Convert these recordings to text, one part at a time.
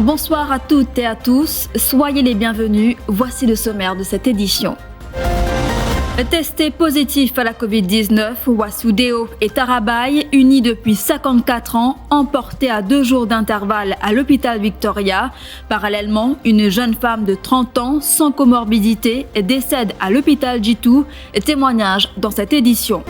Bonsoir à toutes et à tous, soyez les bienvenus, voici le sommaire de cette édition. Testé positif à la Covid-19, Wassoudéo et Tarabaye, unis depuis 54 ans, emportés à 2 jours d'intervalle à l'hôpital Victoria. Parallèlement, une jeune femme de 30 ans sans comorbidité décède à l'hôpital Jitou. Témoignage dans cette édition.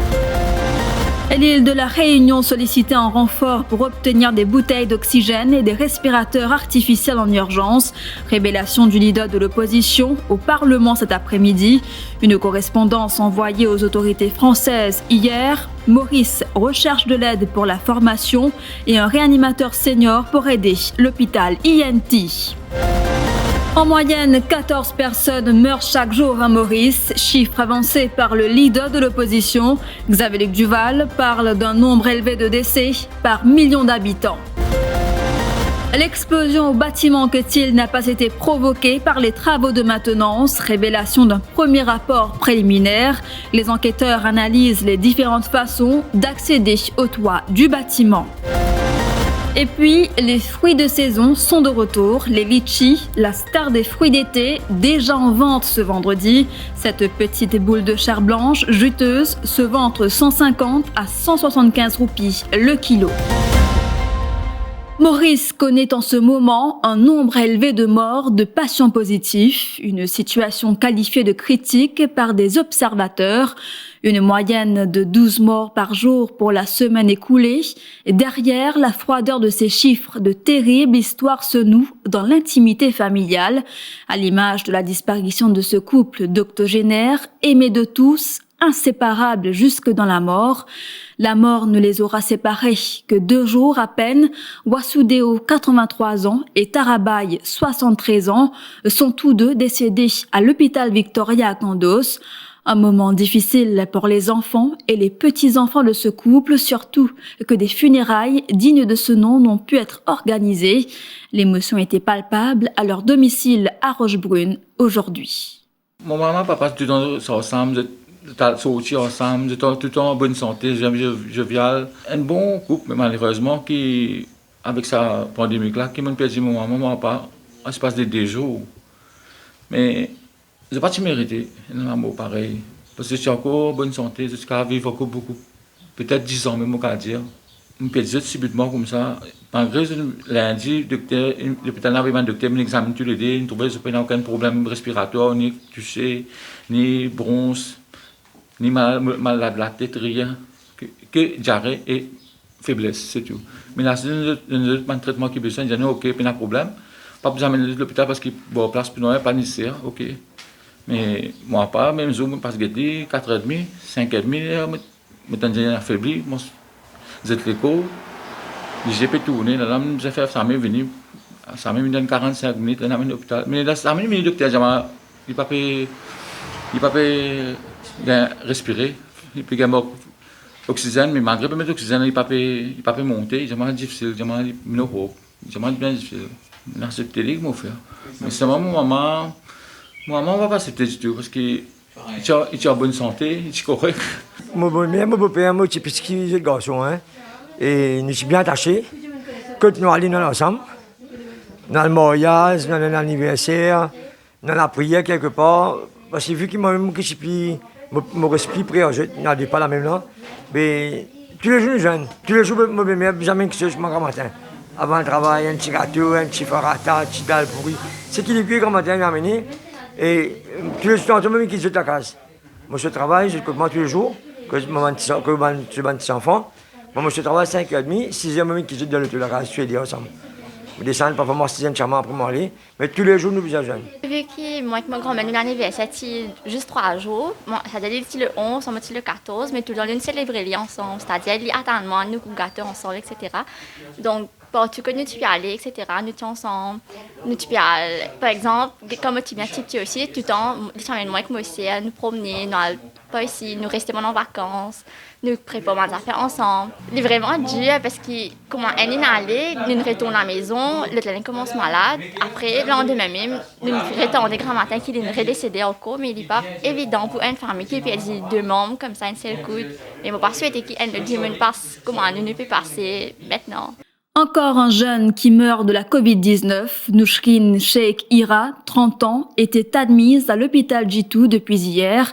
L'île de la Réunion sollicitée en renfort pour obtenir des bouteilles d'oxygène et des respirateurs artificiels en urgence. Révélation du leader de l'opposition au Parlement cet après-midi. Une correspondance envoyée aux autorités françaises hier. Maurice recherche de l'aide pour la formation et un réanimateur senior pour aider l'hôpital INT. En moyenne, 14 personnes meurent chaque jour à Maurice, chiffre avancé par le leader de l'opposition. Xavier Duval parle d'un nombre élevé de décès par million d'habitants. L'explosion au bâtiment Quetil n'a pas été provoquée par les travaux de maintenance, révélation d'un premier rapport préliminaire. Les enquêteurs analysent les différentes façons d'accéder au toit du bâtiment. Et puis, les fruits de saison sont de retour. Les litchis, la star des fruits d'été, déjà en vente ce vendredi. Cette petite boule de chair blanche juteuse se vend entre 150 à 175 roupies le kilo. Maurice connaît en ce moment un nombre élevé de morts de patients positifs, une situation qualifiée de critique par des observateurs. Une moyenne de 12 morts par jour pour la semaine écoulée. Derrière la froideur de ces chiffres, de terribles histoires se nouent dans l'intimité familiale, à l'image de la disparition de ce couple d'octogénaires, aimés de tous, inséparables jusque dans la mort. La mort ne les aura séparés que 2 jours à peine. Wassoudéo, 83 ans, et Tarabaye, 73 ans, sont tous deux décédés à l'hôpital Victoria à Kandos. Un moment difficile pour les enfants et les petits-enfants de ce couple, surtout que des funérailles dignes de ce nom n'ont pu être organisées. L'émotion était palpable à leur domicile à Rochebrune aujourd'hui. Mon maman, papa, tout le temps sont ensemble, sortis ensemble, tout le temps en bonne santé, jovial. Un bon couple, mais malheureusement, qui, avec sa pandémie-là, qui m'a perdu mon maman, mon papa, en l'espace de 2 jours. Mais je n'ai pas mérité un amour pareil. Parce que je suis encore en bonne santé, je suis vivre encore beaucoup. Peut-être 10 ans même, on peut dire. Je me perds subitement comme ça. Malgré lundi, l'hôpital n'avait pas de docteur, m'examine tous les deux, il ne trouvait aucun problème respiratoire, ni touché, ni bronze, ni malade de la tête, rien. Que diarrhée et faiblesse, c'est tout. Mais là, c'est un traitement qui est besoin, il dit ok, pas de problème. Pas besoin de l'hôpital parce qu'il y a place pour nous, pas nécessaire, ok. Mais moi, pas, même jour, je passe 4h30, 5h30, je suis affaibli, je suis l'école, j'ai pu tourner, là, j'ai fait ça, m'est venu, ça m'a donné 45 minutes, là, dans l'hôpital. Mais là, ça m'a mis le docteur, il n'a pas pu respirer, il peut gagner oxygène, mais malgré le oxygène, il n'a pas pu monter, c'est difficile, c'est bien difficile. Là, c'est télé que je fais. Mais c'est vraiment mon maman. Moi, maman va pas accepter du tout parce qu'il est en bonne santé, il est correct. Mon beau-père, moi, c'est petit garçon, hein. Et nous sommes bien attachés. Quand nous allons ensemble, dans le mariage, dans l'anniversaire, dans la prière quelque part, parce que vu qu'il m'a même que mon esprit prière, je n'ai pas la même là. Mais tous les jours, jeunes, tous les jours, mon beau-père, jamais que je mange matin. Avant le travail, un petit gâteau, un petit farata, un petit dalle pourri. C'est qu'il est cuit grand matin, il m'a amené. Et tous les jours, même qu'il jette la case. Moi, je travaille, je commence tous les jours, que je mon petit enfant. Moi, je travaille 5h30, 6h, même qu'il jette dans la case, je suis dit ensemble. Je descends, parfois, moi, 6h, charmant après m'aller. Mais tous les jours, nous faisons jeune. Vu que moi, avec mon grand-mère, nous l'anniversaire, c'est juste 3 jours. Bon, ça doit être le 11, on le 14, mais tout le temps, nous célébrons ensemble. C'est-à-dire, nous attendons, nous gâteaux ensemble, etc. Donc, pour tout que nous tu peux aller, etc. Nous sommes ensemble. Nous tu peux aller, par exemple, comme tu viens petit aussi, tout le temps, moi avec moi aussi, nous promener, nous allons pas ici, nous rester en vacances, nous préparons des affaires ensemble. C'est vraiment dur parce que, comment elle est allée, nous retournons à la maison, le lendemain commence malade. Après, le lendemain même, nous retournons grand matin qu'il est redécédé encore, mais il n'est pas évident pour une famille qui peut dire 2 membres comme ça, une seule coude. Mais je ne pas souhaiter qu'elle ne dit même pas comment nous ne peut passer maintenant. Encore un jeune qui meurt de la Covid-19, Nouchkine Sheikh Ira, 30 ans, était admise à l'hôpital Jitu depuis hier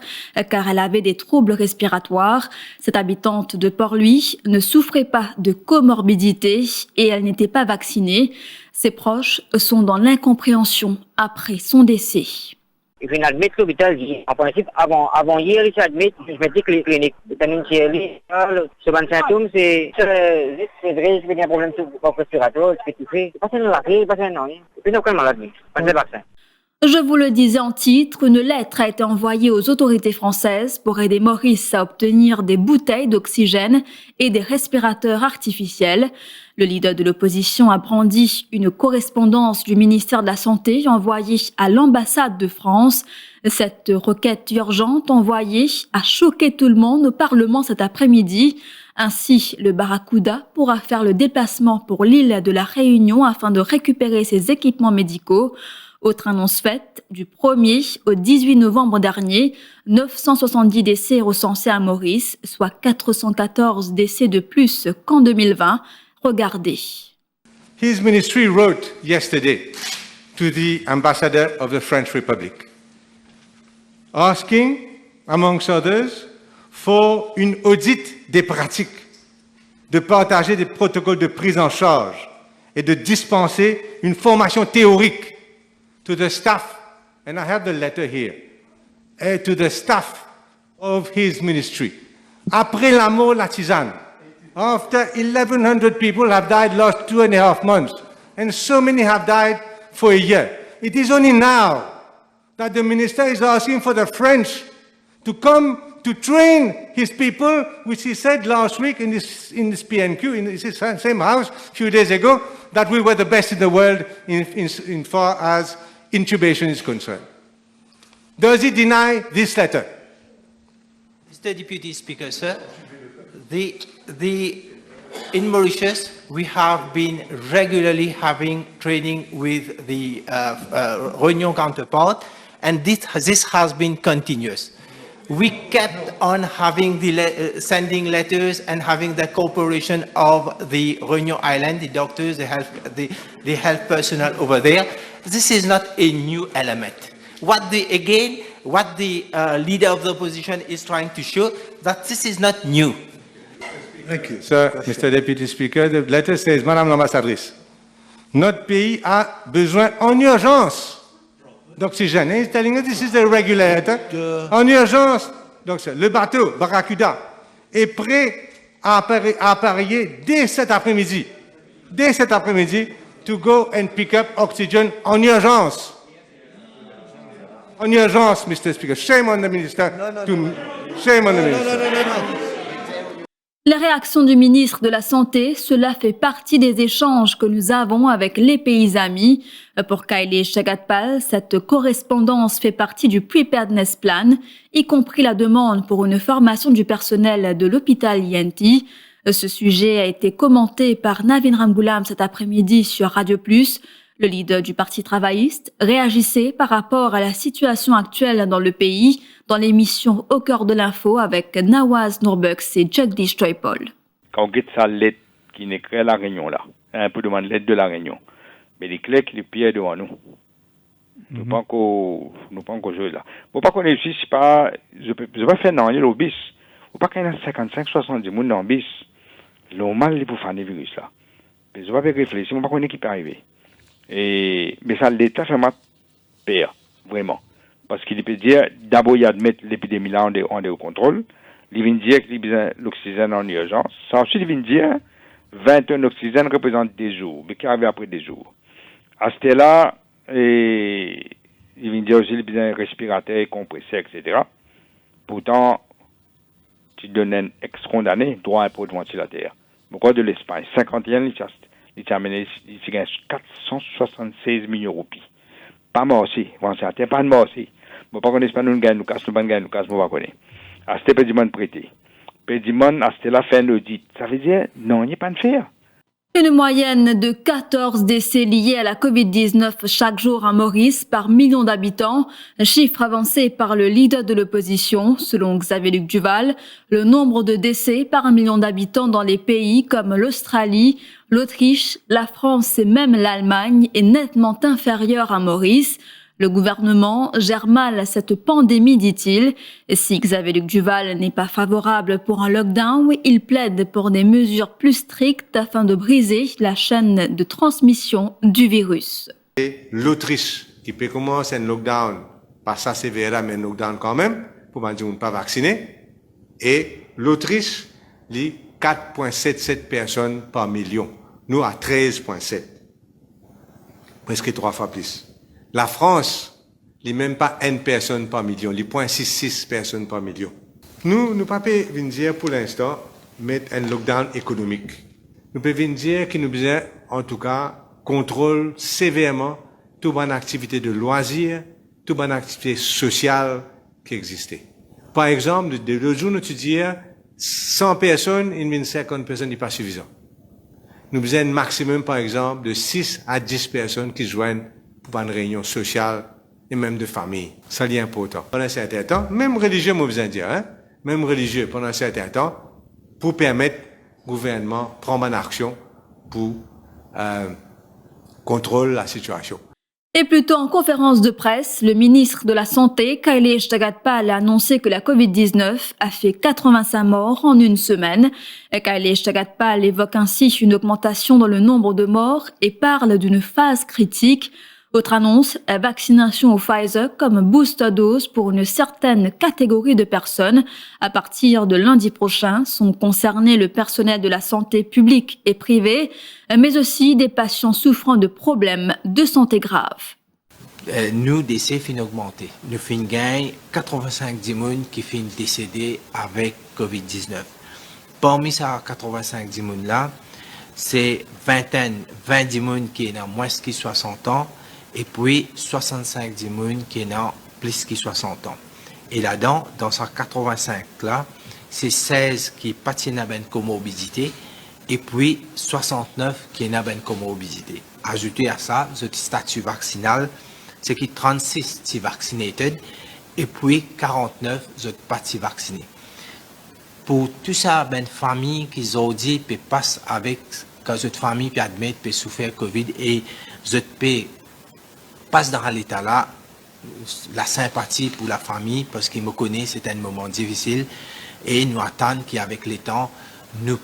car elle avait des troubles respiratoires. Cette habitante de Port-Louis ne souffrait pas de comorbidité et elle n'était pas vaccinée. Ses proches sont dans l'incompréhension après son décès. Il vient admettre l'hôpital. En principe, avant hier, il s'est admis. Je me dis que les cliniques, vitamine C, ce ban symptôme, c'est vrai, c'est un problème respiratoire, c'est tout fait. C'est pas ça, c'est pas ça, non. C'est pas aucun maladie. Pas de vaccin. Je vous le disais en titre, une lettre a été envoyée aux autorités françaises pour aider Maurice à obtenir des bouteilles d'oxygène et des respirateurs artificiels. Le leader de l'opposition a brandi une correspondance du ministère de la Santé envoyée à l'ambassade de France. Cette requête urgente envoyée a choqué tout le monde au Parlement cet après-midi. Ainsi, le Barracuda pourra faire le déplacement pour l'île de la Réunion afin de récupérer ses équipements médicaux. Autre annonce faite, du 1er au 18 novembre dernier, 970 décès recensés à Maurice, soit 414 décès de plus qu'en 2020. Regardez. His ministry wrote yesterday to the ambassador of the French Republic, asking, amongst others, for une audit des pratiques, de partager des protocoles de prise en charge et de dispenser une formation théorique to the staff, and I have the letter here, to the staff of his ministry. Après la mort de la tisane, after 1,100 people have died last 2.5 months, and so many have died for a year, it is only now that the minister is asking for the French to come to train his people, which he said last week in this PNQ, in this same house, a few days ago, that we were the best in the world in far as intubation is concerned. Does he deny this letter? Mr. Deputy Speaker, sir, in Mauritius, we have been regularly having training with the Réunion counterpart, and this has been continuous. We kept on having sending letters and having the cooperation of the Réunion Island, the doctors, the health personnel over there. This is not a new element. What the leader of the opposition is trying to show that this is not new. Thank you. Sir, Mr. Deputy Speaker, the letter says, Madame l'ambassadrice, notre pays a besoin en urgence d'oxygène. He's telling us this is a regulator. En urgence, donc le bateau Barracuda est prêt à appareiller dès cet après-midi. Dès cet après-midi, to go and pick up oxygen en urgence. En urgence, Mr. Speaker. Shame on the minister. Shame on the minister. La réaction du ministre de la Santé, cela fait partie des échanges que nous avons avec les pays amis. Pour Kaile Chagatpal, cette correspondance fait partie du Preparedness Plan, y compris la demande pour une formation du personnel de l'hôpital INT. Ce sujet a été commenté par Navin Ramgoulam cet après-midi sur Radio Plus. Le leader du Parti travailliste réagissait par rapport à la situation actuelle dans le pays dans l'émission Au cœur de l'info avec Nawaz Nourbux et Jagdish Troipol. Quand on regarde sa lettre qui n'est que la Réunion là, un peu devant l'aide de la Réunion, mais les clés qui les pieds devant nous. Nous pas encore jouer là. Pour pas qu'on réussisse, je peux pas faire non, il y a bis. Ou pas qu'il y a 55-70 moun dans bis. Normal il pour faire des virus là. Mais je vais pas réfléchir, on pas connaître qui peut arriver. Mais ça l'État fait ma peur, vraiment. Parce qu'il peut dire, d'abord il admettre l'épidémie là en de contrôle, il vient dire qu'il a besoin d'oxygène en urgence, ça ensuite il vient dire 20 tonnes d'oxygène représentent des jours, mais qui arrive après des jours. À ce là, il vient dire aussi qu'il a besoin de respirateurs, compresseurs, etc. Pourtant, tu donnes un ex-condamné droit à un pot de ventilateur. Pourquoi de l'Espagne 51, il gagne 476 millions de roupies. Pas morsi, ventilateur, pas de morsi. Bon, pas qu'on espère nous gagne, nous casse, nous gagne, nous casse, nous va connaître. À ce pédimon prêté. Pédimon, à ce là, fait un audit. Ça veut dire, non, il n'y a pas de faire. Une moyenne de 14 décès liés à la Covid-19 chaque jour à Maurice par million d'habitants, chiffre avancé par le leader de l'opposition. Selon Xavier Luc Duval, le nombre de décès par 1 million d'habitants dans les pays comme l'Australie, l'Autriche, la France et même l'Allemagne est nettement inférieur à Maurice. Le gouvernement gère mal cette pandémie, dit-il. Et si Xavier Luc Duval n'est pas favorable pour un lockdown, il plaide pour des mesures plus strictes afin de briser la chaîne de transmission du virus. L'Autriche, qui peut commencer un lockdown, pas ça sévère, mais un lockdown quand même, pour ne dire pas vacciné. Et l'Autriche, lit 4,77 personnes par million. Nous, à 13,7. Presque 3 fois plus. La France, il n'y a même pas une personne par million, il y a 0,66 personnes par million. Nous ne pouvons pas dire pour l'instant mettre un lockdown économique. Nous pouvons dire que nous besoin, en tout cas, contrôle sévèrement toute bonne activité de loisirs, toute bonne activité sociale qui existait. Par exemple, de l'autre jour, nous disons 100 personnes, une 50 personnes n'est pas suffisant. Nous besoin un maximum, par exemple, de 6 à 10 personnes qui joignent pour une réunion sociale et même de famille. Ça est important. Pendant un certain temps, même religieux, moi, besoin de dire, même religieux, pendant un certain temps, pour permettre au gouvernement de prendre une action pour contrôler la situation. Et plus tôt en conférence de presse, le ministre de la Santé, Kaile Chtagatpal, a annoncé que la Covid-19 a fait 85 morts en une semaine. Kaile Chtagatpal évoque ainsi une augmentation dans le nombre de morts et parle d'une phase critique. Autre annonce, la vaccination au Pfizer comme booster dose pour une certaine catégorie de personnes. À partir de lundi prochain, sont concernés le personnel de la santé publique et privée, mais aussi des patients souffrant de problèmes de santé graves. Nous, décès fin augmenté. Nous fin gagne 85 personnes qui fin décédés avec Covid-19. Parmi ces 85 personnes là, c'est 20 personnes qui ont moins de 60 ans. Et puis 65 personnes qui ont plus de 60 ans. Et là-dedans, dans ces 85 là, c'est 16 qui patinent avec une comorbidité et puis 69 qui ont une comorbidité. Ajouté à ça, le statut vaccinal, c'est qui 36 qui sont vaccinés et puis 49 qui pas vaccinés. Pour tout ça, une famille qui ont dit peut passer avec quand cette famille peut admettre peut souffrir Covid et peut passe dans l'état là, la sympathie pour la famille, parce qu'ils me connaissent, c'est un moment difficile, et nous attendons qu'avec le temps, le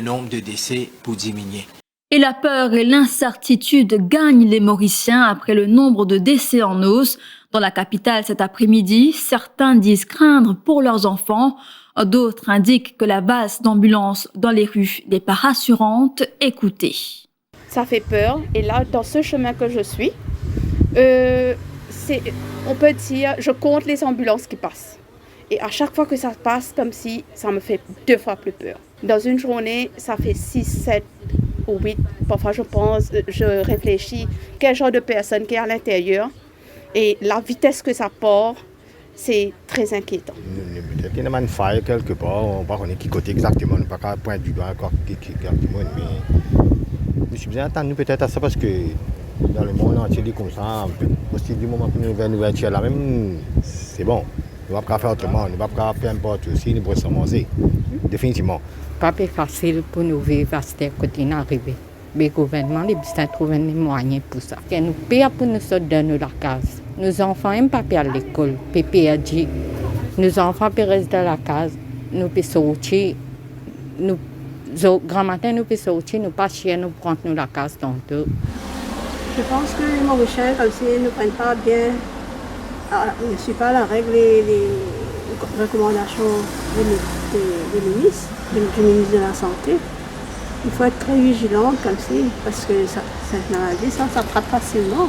nombre de décès pour diminuer. Et la peur et l'incertitude gagnent les Mauriciens après le nombre de décès en hausse. Dans la capitale cet après-midi, certains disent craindre pour leurs enfants, d'autres indiquent que la base d'ambulance dans les rues n'est pas rassurante. Écoutez. Ça fait peur. Et là, dans ce chemin que je suis, on peut dire, je compte les ambulances qui passent. Et à chaque fois que ça passe, comme si ça me fait 2 fois plus peur. Dans une journée, ça fait 6, 7 ou 8. Parfois, je réfléchis quel genre de personne qui est à l'intérieur. Et la vitesse que ça part, c'est très inquiétant. Peut-être qu'il y a une faille quelque part, on ne sait pas qui côté exactement, on ne peut pas pointer du doigt encore exactement, mais je suis bien attendu peut-être à ça parce que dans le monde entier, comme ça, aussi du moment que nous avons une ouverture là même, c'est bon. Nous ne pouvons pas faire autrement, nous ne pouvons pas faire n'importe aussi, nous pouvons se manger, définitivement. Pas facile pour nous vivre à ce côté arrivé. Mais le gouvernement a besoin de trouver des moyens pour ça. Nous payons pour nous sortir de la case. Nos enfants n'aiment pas aller à l'école, PPRG. Nos enfants peuvent rester dans la case, nous pouvons sortir. Grand matin, nous pouvons sortir, nous pas chier, nous prendre la case tantôt. Je pense que les Mauriciens, comme s'ils ne prennent pas bien, ne suivent pas la règle, les recommandations du ministre de la Santé. Il faut être très vigilant comme ça, parce que cette maladie, ça s'attrape facilement.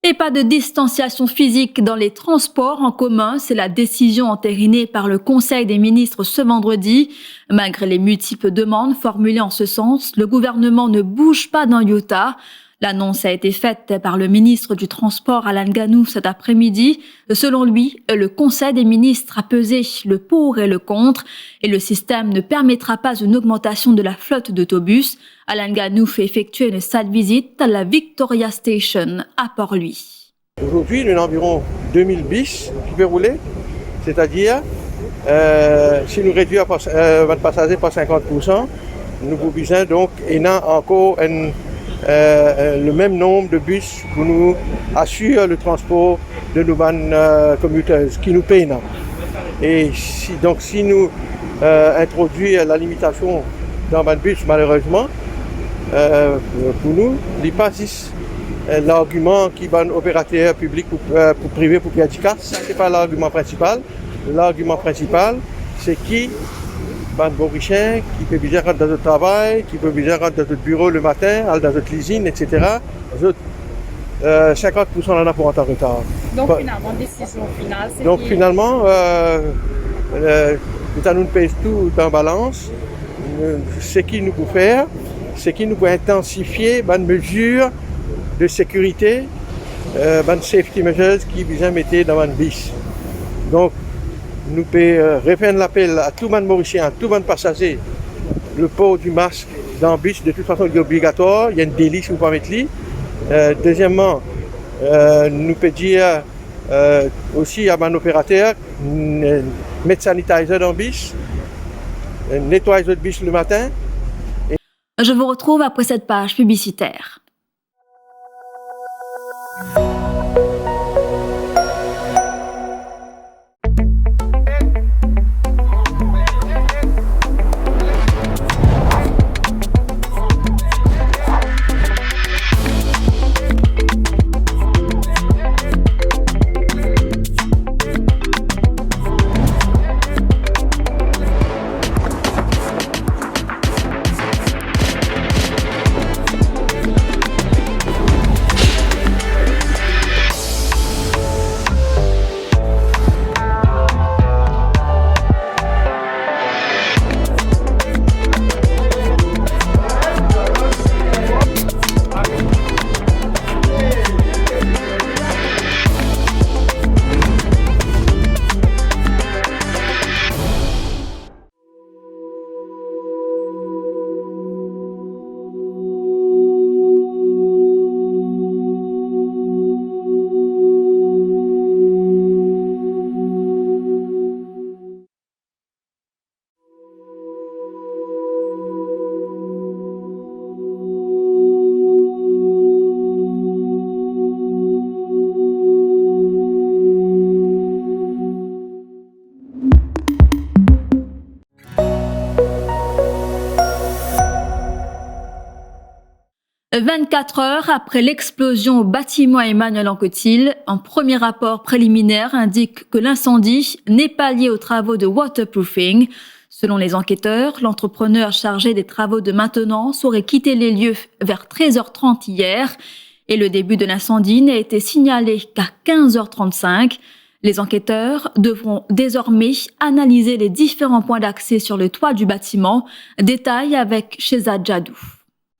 Et pas de distanciation physique dans les transports en commun, c'est la décision entérinée par le Conseil des ministres ce vendredi. Malgré les multiples demandes formulées en ce sens, le gouvernement ne bouge pas d'un iota. L'annonce a été faite par le ministre du Transport Alain Ganou cet après-midi. Selon lui, le Conseil des ministres a pesé le pour et le contre et le système ne permettra pas une augmentation de la flotte d'autobus. Alain Ganou fait effectuer une sale visite à la Victoria Station à Port-Louis. Aujourd'hui, nous avons environ 2000 bis qui peuvent rouler, c'est-à-dire si nous réduisons votre passager par 50%, nous pouvons besoin donc encore le même nombre de bus pour nous assurer le transport de nos commuters qui nous payent. Et si nous introduisons la limitation dans le bus, malheureusement, pour nous, il passe l'argument qui va opérateur public pour privé pour efficace. Ça, ce n'est pas l'argument principal. L'argument principal, c'est qui ban Bourichin, qui peut bien rentrer dans notre travail, qui peut bien rentrer dans notre bureau le matin, aller dans notre usine, etc. 50% en a pour en retard. Donc finalement, décision finale, c'est donc finalement, l'État nous pèse tout en balance. Ce qu'il nous peut faire, c'est qu'il nous peut intensifier les mesures de sécurité, les safety measures qui visent à mettre dans le bis. Donc, nous pouvons répondre l'appel à tout le monde mauricien, à tout le monde passager. Le port du masque dans le bus, de toute façon, est obligatoire. Il y a une délit si vous ne pouvez pas mettre. Deuxièmement, nous pouvons dire aussi à mon opérateur, mettre sanitizer dans le bus, nettoyer le bus le matin. Je vous retrouve après cette page publicitaire. « 24 heures après l'explosion au bâtiment Emmanuel Anquetil, un premier rapport préliminaire indique que l'incendie n'est pas lié aux travaux de waterproofing. Selon les enquêteurs, l'entrepreneur chargé des travaux de maintenance aurait quitté les lieux vers 13h30 hier et le début de l'incendie n'a été signalé qu'à 15h35. Les enquêteurs devront désormais analyser les différents points d'accès sur le toit du bâtiment. Détail avec Shehzad Jadou.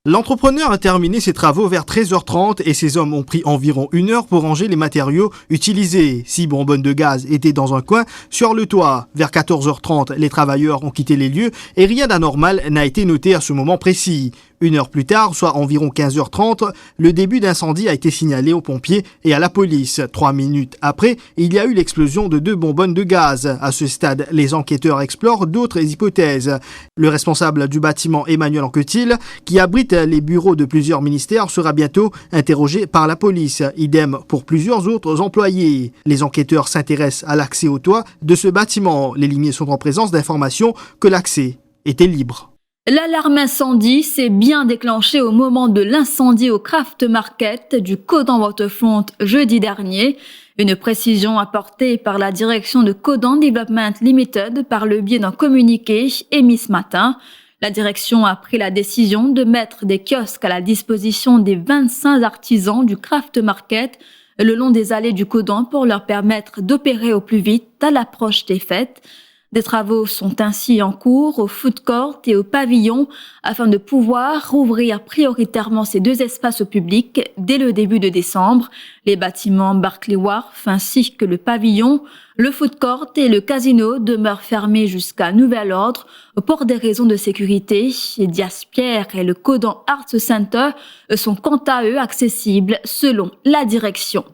L'entrepreneur a terminé ses travaux vers 13h30 et ses hommes ont pris environ 1 heure pour ranger les matériaux utilisés. 6 bonbonnes de gaz étaient dans un coin sur le toit. Vers 14h30, les travailleurs ont quitté les lieux et rien d'anormal n'a été noté à ce moment précis. 1 heure plus tard, soit environ 15h30, le début d'incendie a été signalé aux pompiers et à la police. 3 minutes après, il y a eu l'explosion de 2 bonbonnes de gaz. À ce stade, les enquêteurs explorent d'autres hypothèses. Le responsable du bâtiment Emmanuel Anquetil, qui abrite les bureaux de plusieurs ministères, sera bientôt interrogé par la police. Idem pour plusieurs autres employés. Les enquêteurs s'intéressent à l'accès au toit de ce bâtiment. Les limiers sont en présence d'informations que l'accès était libre. L'alarme incendie s'est bien déclenchée au moment de l'incendie au Craft Market du Codan Waterfront jeudi dernier. Une précision apportée par la direction de Codan Development Limited par le biais d'un communiqué émis ce matin. La direction a pris la décision de mettre des kiosques à la disposition des 25 artisans du Craft Market le long des allées du Codan pour leur permettre d'opérer au plus vite à l'approche des fêtes. Des travaux sont ainsi en cours au food court et au pavillon afin de pouvoir rouvrir prioritairement ces deux espaces au public dès le début de décembre. Les bâtiments Barclay Wharf ainsi que le pavillon, le food court et le casino demeurent fermés jusqu'à nouvel ordre pour des raisons de sécurité. Dias Pierre et le Codan Arts Center sont quant à eux accessibles selon la direction.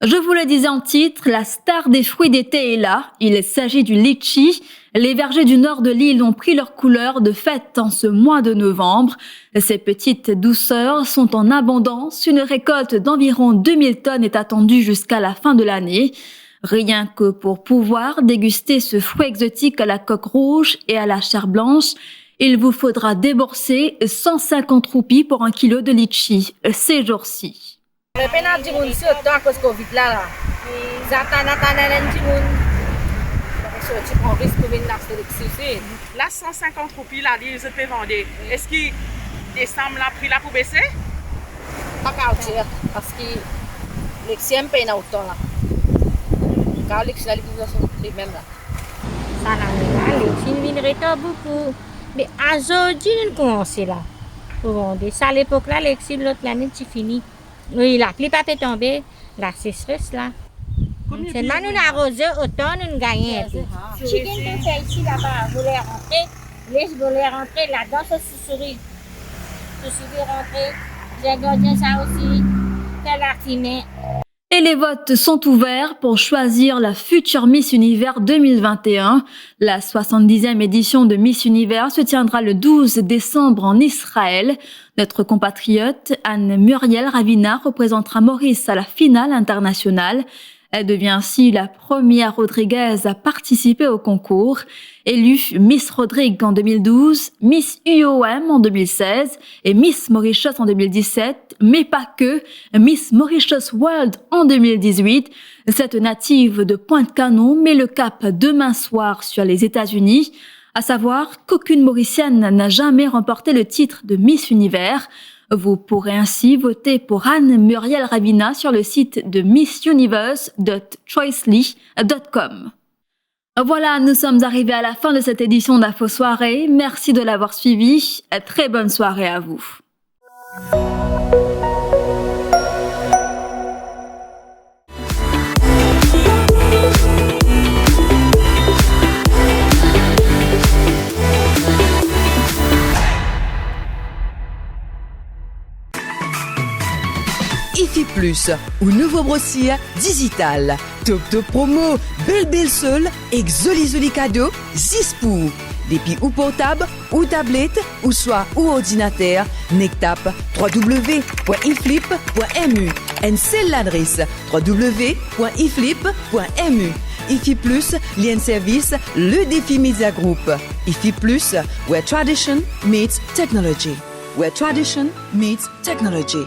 Je vous le disais en titre, la star des fruits d'été est là. Il s'agit du litchi. Les vergers du nord de l'île ont pris leur couleur de fête en ce mois de novembre. Ces petites douceurs sont en abondance. Une récolte d'environ 2000 tonnes est attendue jusqu'à la fin de l'année. Rien que pour pouvoir déguster ce fruit exotique à la coque rouge et à la chair blanche, il vous faudra débourser 150 roupies pour 1 kilo de litchi ces jours-ci. Le pénal du monde c'est autant à cause Covid là. Là 150 roupies là, ils se fait vendre. Est-ce que décembre la prix là pour baisser? Pas qu'à dire parce que l'exem paye autant là. Car l'exem là les mêmes là. Ça là, l'exem viendrait beaucoup. Mais aujourd'hui nous commençons là. Pour vendre ça à l'époque là l'exem l'autre l'année c'est fini. Oui, la pluie pas peut tomber, la sécheresse là. Seulement nous arrosons autant, nous gagnons un peu. Chicken tout fait ici là-bas, vous voulez rentrer, laisse-vous rentrer là-dedans, ça sourit. Ça sourit rentrer, j'ai gardé ça aussi, c'est l'artinet. Et les votes sont ouverts pour choisir la future Miss Univers 2021. La 70e édition de Miss Univers se tiendra le 12 décembre en Israël. Notre compatriote Anne-Muriel Ravina représentera Maurice à la finale internationale. Elle devient ainsi la première Rodriguez à participer au concours. Élue Miss Rodrigue en 2012, Miss UOM en 2016 et Miss Mauritius en 2017, mais pas que, Miss Mauritius World en 2018. Cette native de Pointe-Canon met le cap demain soir sur les États-Unis, à savoir qu'aucune Mauricienne n'a jamais remporté le titre de Miss Univers. Vous pourrez ainsi voter pour Anne-Muriel Ravina sur le site de missuniverse.choicely.com. Voilà, nous sommes arrivés à la fin de cette édition d'Info Soirée. Merci de l'avoir suivi. Très bonne soirée à vous. IFI Plus, ou nouveau brossier digital. Top top promo, belle seule, exoli cadeau, 6 pour. Depuis ou portable, ou tablette, ou soit ou ordinateur, nectap www.iflip.mu. Et c'est l'adresse www.iflip.mu. IFI Plus, lien service, le défi Media Group. IFI Plus, where tradition meets technology. Where tradition meets technology.